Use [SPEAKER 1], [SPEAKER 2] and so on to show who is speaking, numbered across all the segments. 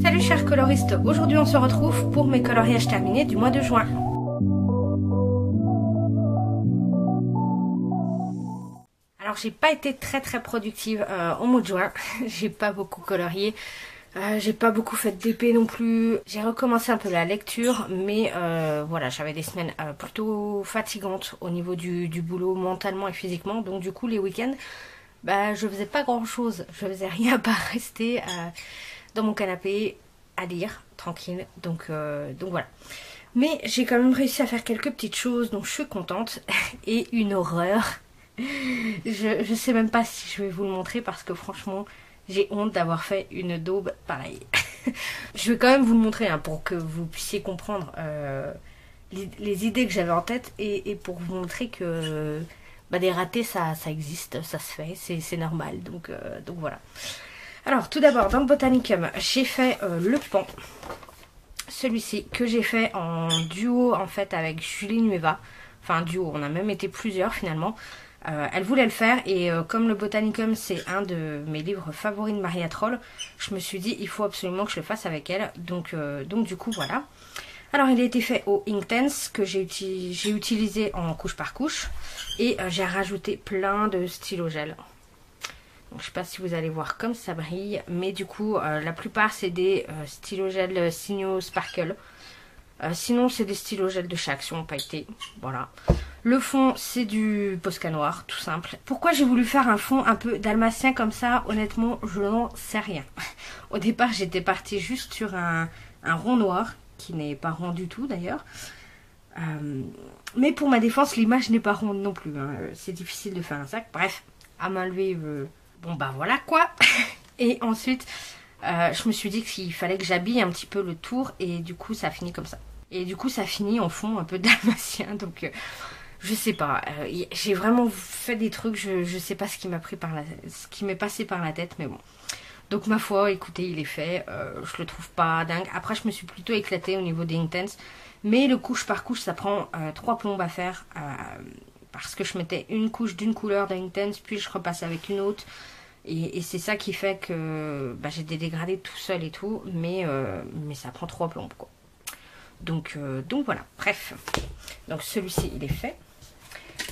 [SPEAKER 1] Salut chers coloristes, aujourd'hui on se retrouve pour mes coloriages terminés du mois de juin. Alors j'ai pas été très productive au mois de juin, j'ai pas beaucoup colorié, j'ai pas beaucoup fait d'épée non plus, j'ai recommencé un peu la lecture, mais voilà, j'avais des semaines plutôt fatigantes au niveau du boulot mentalement et physiquement, donc du coup les week-ends, je faisais pas grand chose, je faisais rien à part rester dans mon canapé à lire tranquille, donc voilà. Mais j'ai quand même réussi à faire quelques petites choses, donc je suis contente. Et une horreur, je sais même pas si je vais vous le montrer parce que franchement j'ai honte d'avoir fait une daube pareille. Je vais quand même vous le montrer hein, pour que vous puissiez comprendre les idées que j'avais en tête et pour vous montrer que des ratés ça existe, ça se fait, c'est normal, donc voilà. Alors tout d'abord dans le Botanicum j'ai fait le pan, celui-ci que j'ai fait en duo en fait avec Julie Nueva, enfin duo, on a même été plusieurs finalement. Elle voulait le faire et comme le Botanicum c'est un de mes livres favoris de Maria Troll, je me suis dit il faut absolument que je le fasse avec elle, donc du coup voilà. Alors il a été fait au Inktense que j'ai utilisé en couche par couche et j'ai rajouté plein de stylos gel. Donc, je ne sais pas si vous allez voir comme ça brille, mais du coup la plupart c'est des stylos gel Signo Sparkle. Sinon c'est des stylos gel de chez Action pailletés, voilà. Le fond c'est du Posca noir, tout simple. Pourquoi j'ai voulu faire un fond un peu dalmatien comme ça, honnêtement je n'en sais rien. Au départ j'étais partie juste sur un rond noir, qui n'est pas rond du tout d'ailleurs. Mais pour ma défense l'image n'est pas ronde non plus, hein. C'est difficile de faire un sac, bref, à main levée, bon voilà quoi. Et ensuite je me suis dit qu'il fallait que j'habille un petit peu le tour et du coup ça finit comme ça. Et du coup ça finit en fond un peu dalmatien, donc je sais pas, j'ai vraiment fait des trucs, je sais pas ce qui m'est passé par la tête, mais bon. Donc ma foi, écoutez, il est fait, je le trouve pas dingue. Après je me suis plutôt éclatée au niveau des Inktense, mais le couche par couche ça prend 3 plombes à faire, parce que je mettais une couche d'une couleur d'Inktense, puis je repasse avec une autre. Et c'est ça qui fait que j'ai des dégradés tout seul et tout, mais ça prend 3 plombes quoi. Donc voilà, bref. Donc celui-ci il est fait.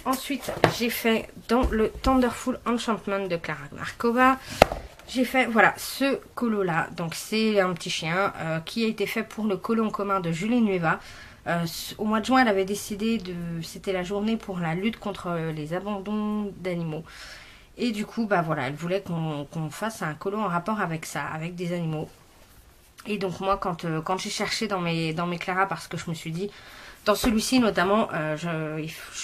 [SPEAKER 1] Ensuite j'ai fait dans le Thunderful Enchantment de Clara Markova, j'ai fait voilà ce colo là. Donc c'est un petit chien qui a été fait pour le colo en commun de Julie Nueva. Au mois de juin elle avait décidé c'était la journée pour la lutte contre les abandons d'animaux. Et du coup, voilà, elle voulait qu'on fasse un colo en rapport avec ça, avec des animaux. Et donc moi, quand j'ai cherché dans mes Clara, parce que je me suis dit, dans celui-ci notamment,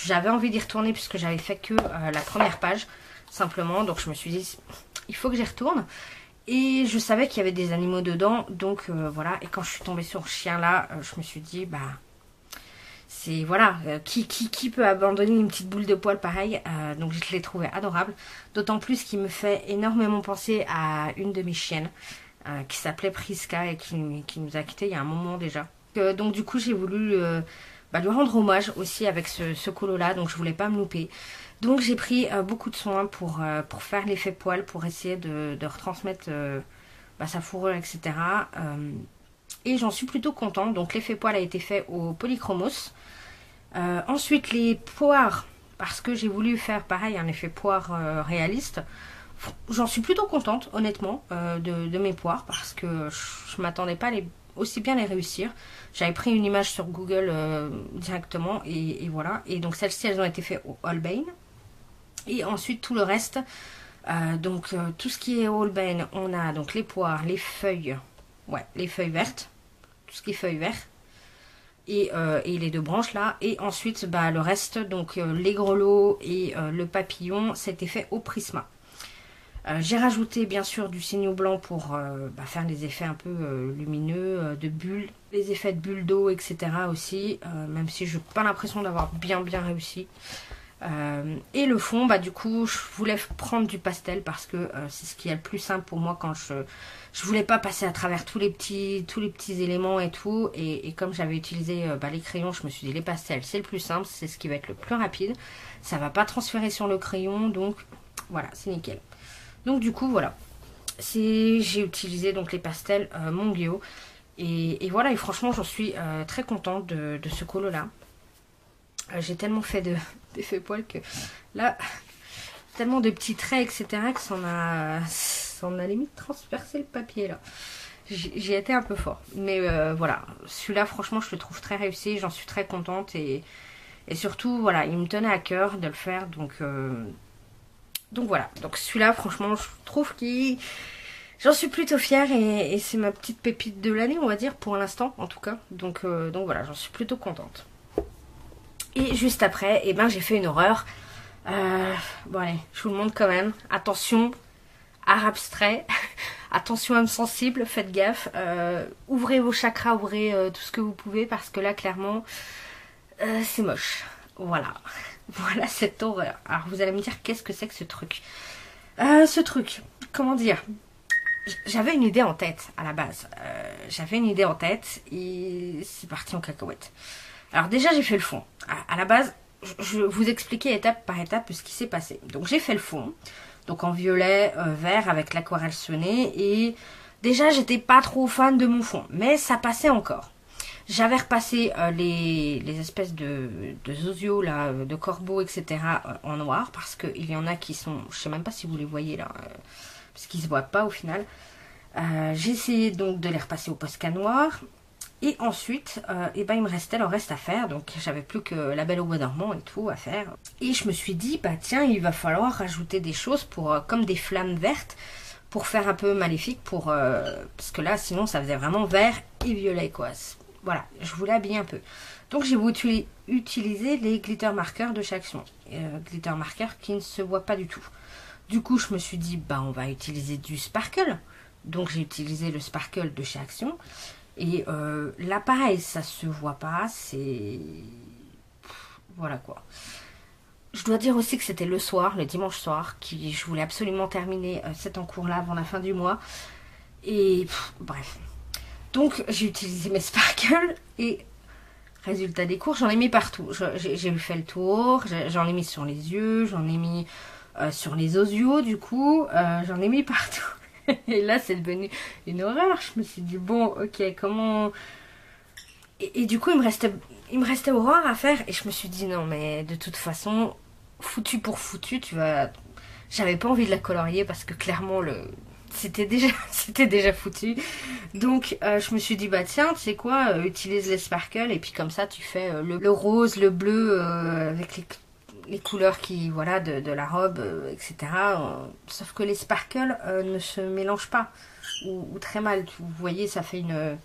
[SPEAKER 1] j'avais envie d'y retourner puisque j'avais fait que la première page, simplement. Donc je me suis dit, il faut que j'y retourne. Et je savais qu'il y avait des animaux dedans, donc voilà. Et quand je suis tombée sur ce chien là, je me suis dit, c'est voilà, qui peut abandonner une petite boule de poil pareil, donc je l'ai trouvé adorable, d'autant plus qu'il me fait énormément penser à une de mes chiennes qui s'appelait Priska et qui nous a quittés il y a un moment déjà. Donc du coup j'ai voulu lui rendre hommage aussi avec ce colo là, donc je voulais pas me louper. Donc j'ai pris beaucoup de soin pour faire l'effet poil, pour essayer de retransmettre sa fourrure, etc. Et j'en suis plutôt contente. Donc l'effet poil a été fait au polychromos. Ensuite les poires, parce que j'ai voulu faire pareil un effet poire réaliste. J'en suis plutôt contente honnêtement de mes poires, parce que je m'attendais pas à aussi bien les réussir. J'avais pris une image sur Google directement et voilà. Et donc celles-ci elles ont été faites au Holbein. Et ensuite tout le reste, tout ce qui est au Holbein, on a donc les poires, les feuilles, les feuilles vertes, tout ce qui est feuilles vertes. Et les 2 branches là, et ensuite le reste, donc les grelots et le papillon, c'était fait au Prisma. J'ai rajouté bien sûr du signo blanc pour faire les effets un peu lumineux, de bulles, les effets de bulles d'eau, etc. aussi, même si je n'ai pas l'impression d'avoir bien réussi. Et le fond, du coup, je voulais prendre du pastel parce que c'est ce qui est le plus simple pour moi quand je voulais pas passer à travers tous les petits éléments et tout. Et comme j'avais utilisé les crayons, je me suis dit les pastels, c'est le plus simple, c'est ce qui va être le plus rapide. Ça va pas transférer sur le crayon, donc voilà, c'est nickel. Donc du coup, voilà. j'ai utilisé donc les pastels Monguio. Et voilà, et franchement, j'en suis très contente de ce colo là. J'ai tellement fait d'effets poils que là, tellement de petits traits, etc., que ça en a limite transpercé le papier là. J'ai été un peu fort. Mais voilà, celui-là, franchement, je le trouve très réussi. J'en suis très contente. Et surtout, voilà, il me tenait à cœur de le faire. Donc voilà. Donc celui-là, franchement, je trouve qu'il... J'en suis plutôt fière. Et c'est ma petite pépite de l'année, on va dire, pour l'instant, en tout cas. Donc voilà, j'en suis plutôt contente. Et juste après, eh ben, j'ai fait une horreur. Bon allez, je vous le montre quand même. Attention, art abstrait. Attention âme sensible, faites gaffe. Ouvrez vos chakras, ouvrez tout ce que vous pouvez parce que là, clairement, c'est moche. Voilà. Voilà cette horreur. Alors vous allez me dire, qu'est-ce que c'est que ce truc? Ce truc, comment dire? J'avais une idée en tête à la base. J'avais une idée en tête et c'est parti en cacahuète. Alors déjà, j'ai fait le fond. À la base, je vais vous expliquer étape par étape ce qui s'est passé. Donc j'ai fait le fond. Donc en violet, vert avec l'aquarelle sonnée. Et déjà, j'étais pas trop fan de mon fond. Mais ça passait encore. J'avais repassé les espèces de zozio, là, de corbeaux, etc. En noir. Parce qu'il y en a qui sont... Je sais même pas si vous les voyez là. Parce qu'ils se voient pas au final. J'ai essayé donc de les repasser au Posca noir. Et ensuite, eh ben, il me restait le reste à faire. Donc j'avais plus que la Belle au bois dormant et tout à faire. Et je me suis dit, bah tiens, il va falloir rajouter des choses pour comme des flammes vertes pour faire un peu maléfique. Parce que là, sinon, ça faisait vraiment vert et violet, quoi. Voilà, je voulais habiller un peu. Donc j'ai voulu utiliser les glitter markers de chaque action. Glitter markers qui ne se voient pas du tout. Du coup, je me suis dit, bah on va utiliser du sparkle. Donc j'ai utilisé le sparkle de chez Action. Et là, pareil, ça se voit pas, c'est... Voilà quoi. Je dois dire aussi que c'était le soir, le dimanche soir, je voulais absolument terminer cet encours-là avant la fin du mois. Et bref. Donc, j'ai utilisé mes sparkles et résultat des cours, j'en ai mis partout. J'ai fait le tour, j'en ai mis sur les yeux, j'en ai mis sur les osios du coup, j'en ai mis partout. Et là, c'est devenu une horreur. Je me suis dit, bon, ok, comment... Et du coup, il me restait Aurore à faire. Et je me suis dit, non, mais de toute façon, foutu pour foutu, tu vas... J'avais pas envie de la colorier parce que clairement, c'était déjà foutu. Donc, je me suis dit, bah tiens, tu sais quoi, utilise les sparkles. Et puis comme ça, tu fais le rose, le bleu, avec les couleurs qui voilà de la robe, etc. Sauf que les sparkles ne se mélangent pas ou très mal. Vous voyez, ça fait une...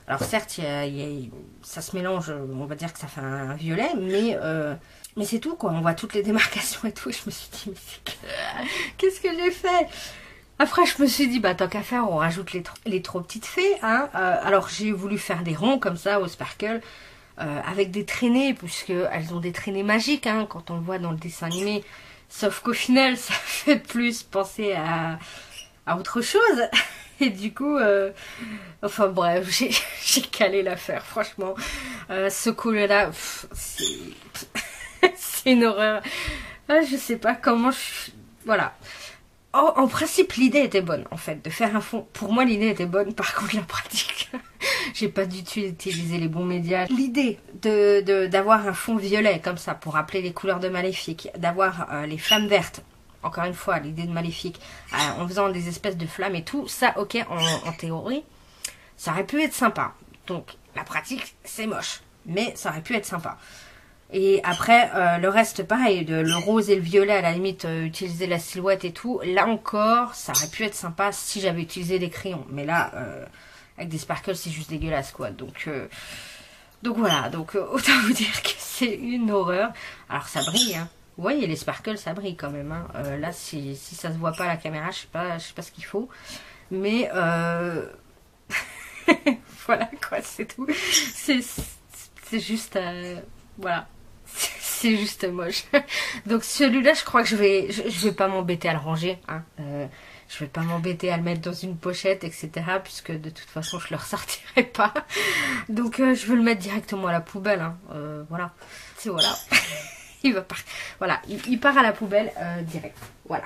[SPEAKER 1] Alors certes, ça se mélange, on va dire que ça fait un violet, mais c'est tout quoi. On voit toutes les démarcations et tout. Et je me suis dit, mais qu'est-ce que j'ai fait? Après, je me suis dit, bah tant qu'à faire, on rajoute les trop petites fées. Hein. Alors j'ai voulu faire des ronds comme ça au sparkle. Avec des traînées, puisqu'elles ont des traînées magiques hein, quand on le voit dans le dessin animé. Sauf qu'au final, ça fait plus penser à autre chose. Et du coup, enfin bref, j'ai calé l'affaire, franchement. Ce coup-là, c'est une horreur. Je sais pas comment Voilà. En principe, l'idée était bonne, en fait, de faire un fond. Pour moi, l'idée était bonne, par contre, la pratique, j'ai pas du tout utilisé les bons médias. L'idée d'avoir un fond violet, comme ça, pour rappeler les couleurs de Maléfique, d'avoir les flammes vertes, encore une fois, l'idée de Maléfique, en faisant des espèces de flammes et tout, ça, ok, en théorie, ça aurait pu être sympa. Donc, la pratique, c'est moche, mais ça aurait pu être sympa. Et après, le reste, pareil, le rose et le violet, à la limite, utiliser la silhouette et tout. Là encore, ça aurait pu être sympa si j'avais utilisé des crayons. Mais là, avec des sparkles, c'est juste dégueulasse, quoi. Donc voilà, autant vous dire que c'est une horreur. Alors, ça brille, hein. Vous voyez, les sparkles, ça brille quand même, hein. Là, si ça se voit pas à la caméra, je sais pas ce qu'il faut. Mais, voilà, quoi, c'est tout. C'est juste... voilà. C'est juste moche. Donc celui-là, je crois que je vais pas m'embêter à le ranger. Hein. Je vais pas m'embêter à le mettre dans une pochette, etc. Puisque de toute façon, je le ressortirai pas. Donc je veux le mettre directement à la poubelle. Hein. Voilà. C'est voilà. Il part à la poubelle direct. Voilà.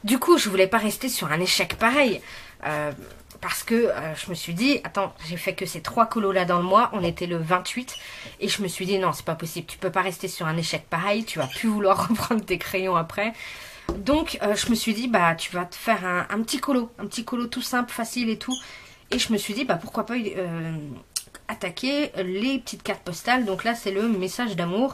[SPEAKER 1] Du coup, je voulais pas rester sur un échec pareil. Parce que je me suis dit, attends, j'ai fait que ces 3 colos là dans le mois, on était le 28, et je me suis dit, non, c'est pas possible, tu peux pas rester sur un échec pareil, tu vas plus vouloir reprendre tes crayons après. Donc, je me suis dit, bah, tu vas te faire un petit colo tout simple, facile et tout. Et je me suis dit, bah, pourquoi pas attaquer les petites cartes postales. Donc là, c'est le message d'amour.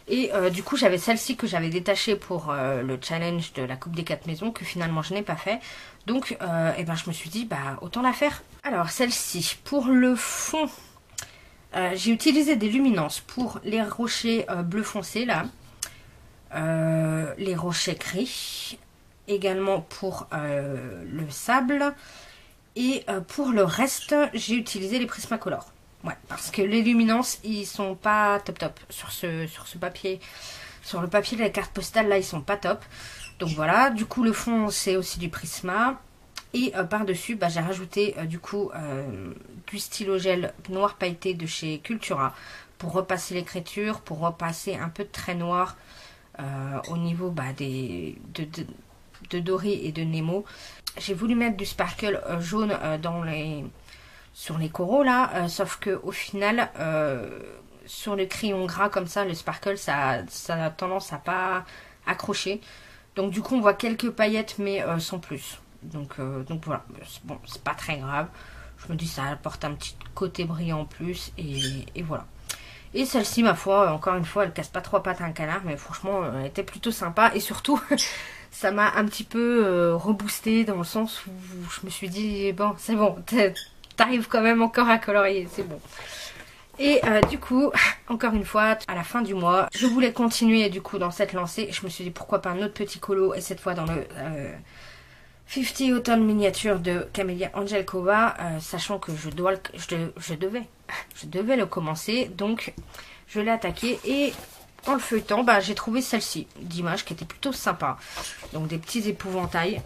[SPEAKER 1] Et du coup, j'avais celle-ci que j'avais détachée pour le challenge de la Coupe des 4 maisons, que finalement je n'ai pas fait. Donc, eh ben, je me suis dit, bah, autant la faire. Alors, celle-ci, pour le fond, j'ai utilisé des luminances pour les rochers bleu foncé, là. Les rochers gris. Également pour le sable. Et pour le reste, j'ai utilisé les Prismacolor. Ouais, parce que les luminances, ils sont pas top sur ce papier. Sur le papier de la carte postale, là, ils sont pas top. Donc voilà, du coup, le fond, c'est aussi du Prisma. Et par-dessus, bah, j'ai rajouté du coup du stylo gel noir pailleté de chez Cultura pour repasser l'écriture, pour repasser un peu de trait noir au niveau bah, de Dory et de Nemo. J'ai voulu mettre du sparkle jaune sur les coraux là, sauf que au final, sur le crayon gras comme ça, le sparkle, ça a tendance à pas accrocher. Donc du coup, on voit quelques paillettes, mais sans plus. Donc voilà, bon, c'est pas très grave. Je me dis, ça apporte un petit côté brillant en plus, et voilà. Et celle-ci, ma foi, encore une fois, elle casse pas 3 pattes à un canard, mais franchement, elle était plutôt sympa. Et surtout, ça m'a un petit peu reboosté dans le sens où je me suis dit, bon, c'est bon, t'arrives quand même encore à colorier, c'est bon. Et du coup, encore une fois, à la fin du mois, je voulais continuer du coup dans cette lancée. Je me suis dit, pourquoi pas un autre petit colo, et cette fois dans le 50 Autumn Miniature de Camélia Angelkova, sachant que je devais le commencer, donc je l'ai attaqué, et en le feuilletant, bah, j'ai trouvé celle-ci d'image qui était plutôt sympa. Donc des petits épouvantails,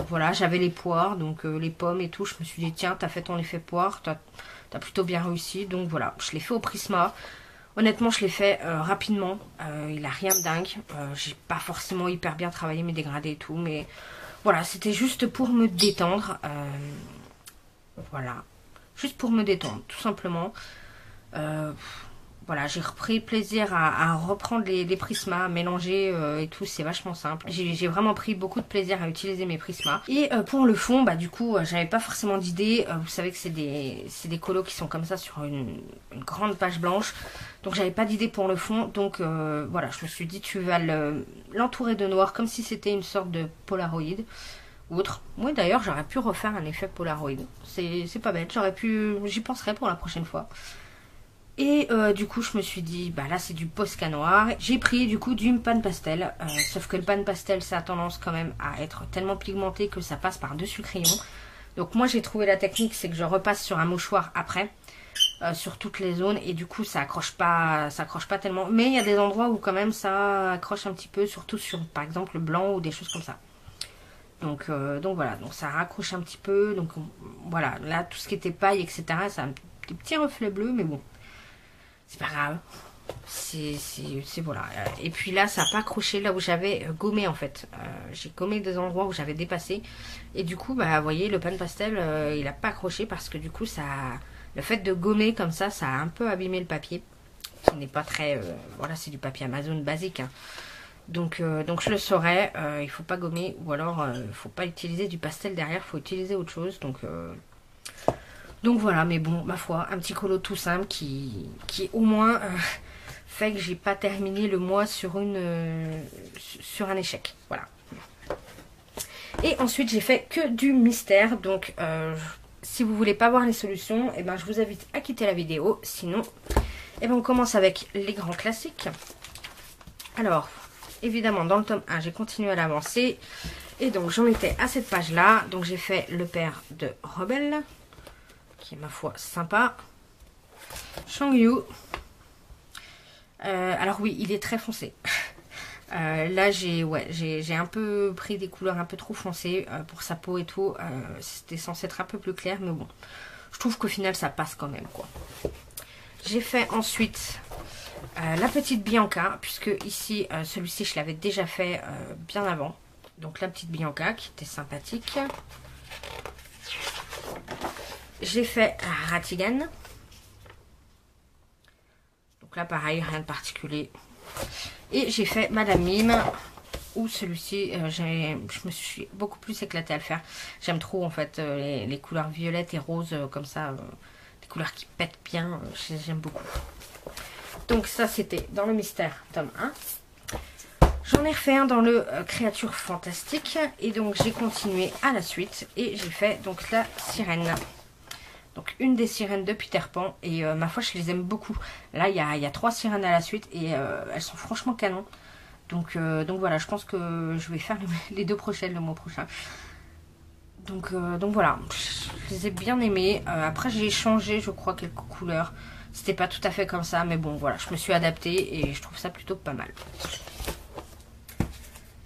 [SPEAKER 1] voilà, j'avais les poires, donc les pommes et tout, je me suis dit tiens, t'as fait ton effet poire, t'as plutôt bien réussi, donc voilà, je l'ai fait au Prisma. Honnêtement, je l'ai fait rapidement, il a rien de dingue, j'ai pas forcément hyper bien travaillé mes dégradés et tout, mais voilà, c'était juste pour me détendre, voilà, juste pour me détendre, tout simplement. Voilà, j'ai repris plaisir à reprendre les prismas, à mélanger et tout, c'est vachement simple. J'ai vraiment pris beaucoup de plaisir à utiliser mes prismas. Et pour le fond, bah du coup, j'avais pas forcément d'idée. Vous savez que c'est des colos qui sont comme ça sur une grande page blanche. Donc j'avais pas d'idée pour le fond. Donc voilà, je me suis dit, tu vas l'entourer de noir comme si c'était une sorte de Polaroid. Outre. Oui, d'ailleurs, j'aurais pu refaire un effet Polaroid. C'est pas bête, j'y penserai pour la prochaine fois. Et du coup, je me suis dit, bah là, c'est du Posca noir. J'ai pris du coup du pan pastel. Sauf que le pan pastel, ça a tendance quand même à être tellement pigmenté que ça passe par-dessus le crayon. Donc moi, j'ai trouvé la technique, c'est que je repasse sur un mouchoir après, sur toutes les zones. Et du coup, ça accroche pas tellement. Mais il y a des endroits où quand même ça accroche un petit peu, surtout sur, par exemple, le blanc ou des choses comme ça. Donc voilà, donc ça raccroche un petit peu. Donc voilà, là, tout ce qui était paille, etc., ça a des petits reflets bleus, mais bon. C'est pas grave. C'est voilà. Et puis là, ça n'a pas accroché là où j'avais gommé en fait. J'ai gommé des endroits où j'avais dépassé. Et du coup, bah, vous voyez, le pan pastel, il n'a pas accroché parce que du coup, le fait de gommer comme ça a un peu abîmé le papier. Qui n'est pas très... voilà, c'est du papier Amazon basique. Hein. Donc je le saurais. Il faut pas gommer. Ou alors, il faut pas utiliser du pastel derrière. Il faut utiliser autre chose. Donc voilà, mais bon, ma foi, un petit colo tout simple qui au moins fait que j'ai pas terminé le mois sur un échec. Voilà. Et ensuite, j'ai fait que du mystère. Donc, si vous voulez pas voir les solutions, eh ben, je vous invite à quitter la vidéo. Sinon, eh ben, on commence avec les grands classiques. Alors, évidemment, dans le tome 1, j'ai continué à l'avancer. Et donc, j'en étais à cette page-là. Donc, j'ai fait le père de Rebelle, qui est ma foi sympa. Shangyu. Alors oui, il est très foncé. Là, j'ai un peu pris des couleurs un peu trop foncées pour sa peau et tout. C'était censé être un peu plus clair, mais bon. Je trouve qu'au final, ça passe quand même, quoi. J'ai fait ensuite la petite Bianca, puisque ici, celui-ci, je l'avais déjà fait bien avant. Donc la petite Bianca qui était sympathique. J'ai fait Ratigan. Donc là pareil, rien de particulier. Et j'ai fait Madame Mime. Ou celui-ci, je me suis beaucoup plus éclatée à le faire. J'aime trop en fait les couleurs violettes et roses comme ça. Des couleurs qui pètent bien. J'aime beaucoup. Donc ça c'était dans le mystère tome 1. J'en ai refait un dans le créature fantastique. Et donc j'ai continué à la suite. Et j'ai fait donc la sirène. Donc une des sirènes de Peter Pan. Et ma foi je les aime beaucoup. Là il y a 3 sirènes à la suite. Et elles sont franchement canon. Donc voilà, je pense que je vais faire les 2 prochaines le mois prochain. Donc voilà, je les ai bien aimées. Après j'ai changé je crois quelques couleurs. C'était pas tout à fait comme ça, mais bon voilà, je me suis adaptée et je trouve ça plutôt pas mal.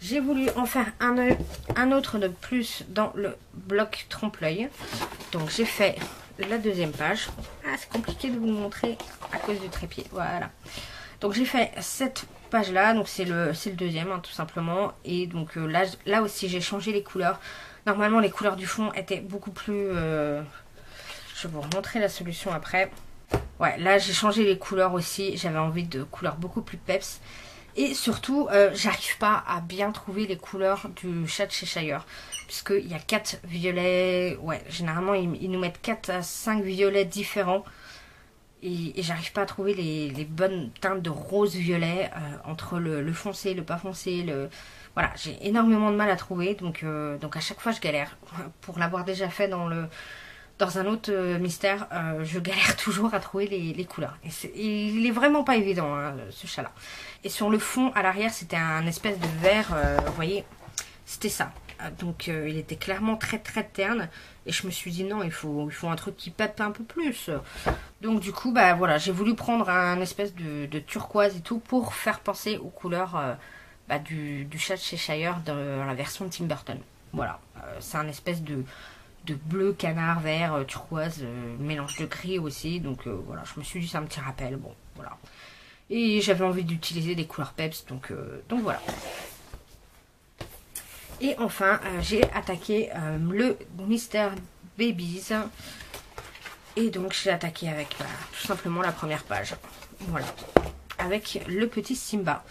[SPEAKER 1] J'ai voulu en faire un autre de plus dans le bloc trompe-l'œil. Donc j'ai fait la 2e page. Ah c'est compliqué de vous le montrer à cause du trépied, voilà. Donc j'ai fait cette page là, donc c'est le 2e hein, tout simplement. Et donc là aussi j'ai changé les couleurs. Normalement les couleurs du fond étaient beaucoup plus... je vais vous remontrer la solution après. Ouais, là j'ai changé les couleurs aussi. J'avais envie de couleurs beaucoup plus peps. Et surtout, j'arrive pas à bien trouver les couleurs du chat de Cheshire. Puisqu'il y a 4 violets. Ouais, généralement ils nous mettent 4 à 5 violets différents. Et j'arrive pas à trouver les bonnes teintes de rose-violet entre le foncé, le pas foncé. Voilà, j'ai énormément de mal à trouver. Donc à chaque fois, je galère. Pour l'avoir déjà fait dans un autre mystère, je galère toujours à trouver les couleurs. Et il est vraiment pas évident, hein, ce chat-là. Et sur le fond, à l'arrière, c'était un espèce de vert. Vous voyez, c'était ça. Donc il était clairement très très terne. Et je me suis dit non, il faut un truc qui pète un peu plus. Donc du coup, bah voilà, j'ai voulu prendre un espèce de turquoise et tout pour faire penser aux couleurs du chat de Cheshire dans la version Tim Burton. Voilà, c'est un espèce de bleu, canard, vert, turquoise, mélange de gris aussi. Donc voilà, je me suis dit c'est un petit rappel. Bon, voilà. Et j'avais envie d'utiliser des couleurs peps, donc voilà. Et enfin, j'ai attaqué le Mystère Babies. Et donc, j'ai attaqué avec tout simplement la première page. Voilà. Avec le petit Simba.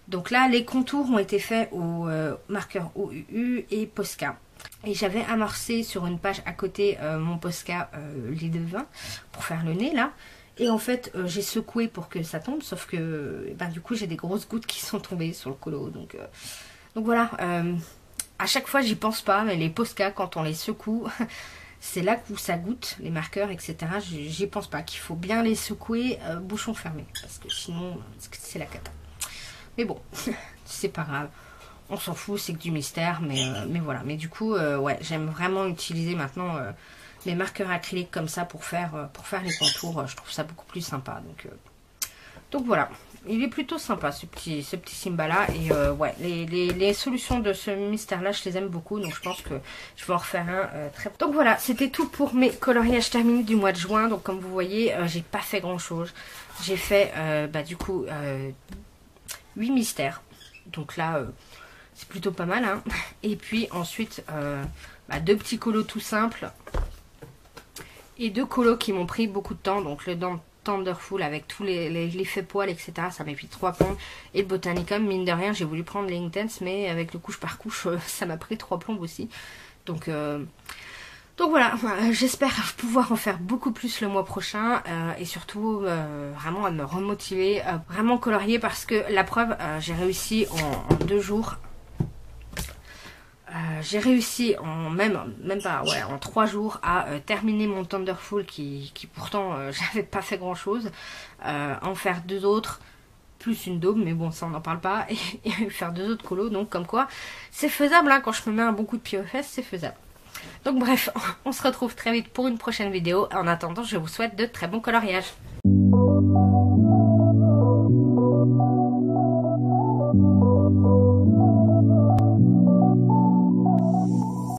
[SPEAKER 1] Donc là, les contours ont été faits au marqueur OUU et Posca. Et j'avais amorcé sur une page à côté mon Posca lait de vin pour faire le nez là. Et en fait, j'ai secoué pour que ça tombe. Sauf que du coup, j'ai des grosses gouttes qui sont tombées sur le colo. Donc voilà. À chaque fois, j'y pense pas, mais les Posca, quand on les secoue, c'est là où ça goûte, les marqueurs, etc. J'y pense pas, qu'il faut bien les secouer, bouchon fermé, parce que sinon, c'est la cata. Mais bon, c'est pas grave, on s'en fout, c'est que du mystère, mais voilà. Mais du coup, ouais, j'aime vraiment utiliser maintenant les marqueurs acryliques comme ça pour faire les contours. Je trouve ça beaucoup plus sympa, donc voilà. Il est plutôt sympa ce petit Simba là. Et ouais, les solutions de ce mystère là, je les aime beaucoup. Donc je pense que je vais en refaire un très... Donc voilà, c'était tout pour mes coloriages terminés du mois de juin. Donc comme vous voyez, j'ai pas fait grand chose. J'ai fait du coup 8 mystères. Donc là, c'est plutôt pas mal. Hein. Et puis ensuite, 2 petits colos tout simples. Et 2 colos qui m'ont pris beaucoup de temps. Donc le Thunderful avec tous les faits poils, etc. Ça m'a pris 3 plombes. Et le Botanicum, mine de rien, j'ai voulu prendre les Intense, mais avec le couche par couche, ça m'a pris 3 plombes aussi. Donc voilà, j'espère pouvoir en faire beaucoup plus le mois prochain. Et surtout, vraiment à me remotiver, vraiment colorier, parce que la preuve, j'ai réussi en 2 jours. J'ai réussi en 3 jours à terminer mon Thunderful qui pourtant j'avais pas fait grand chose, en faire 2 autres plus une daube, mais bon ça on n'en parle pas, et faire 2 autres colos, donc comme quoi c'est faisable, hein, quand je me mets un bon coup de pied aux fesses, c'est faisable. Donc bref, on se retrouve très vite pour une prochaine vidéo. En attendant, je vous souhaite de très bons coloriages.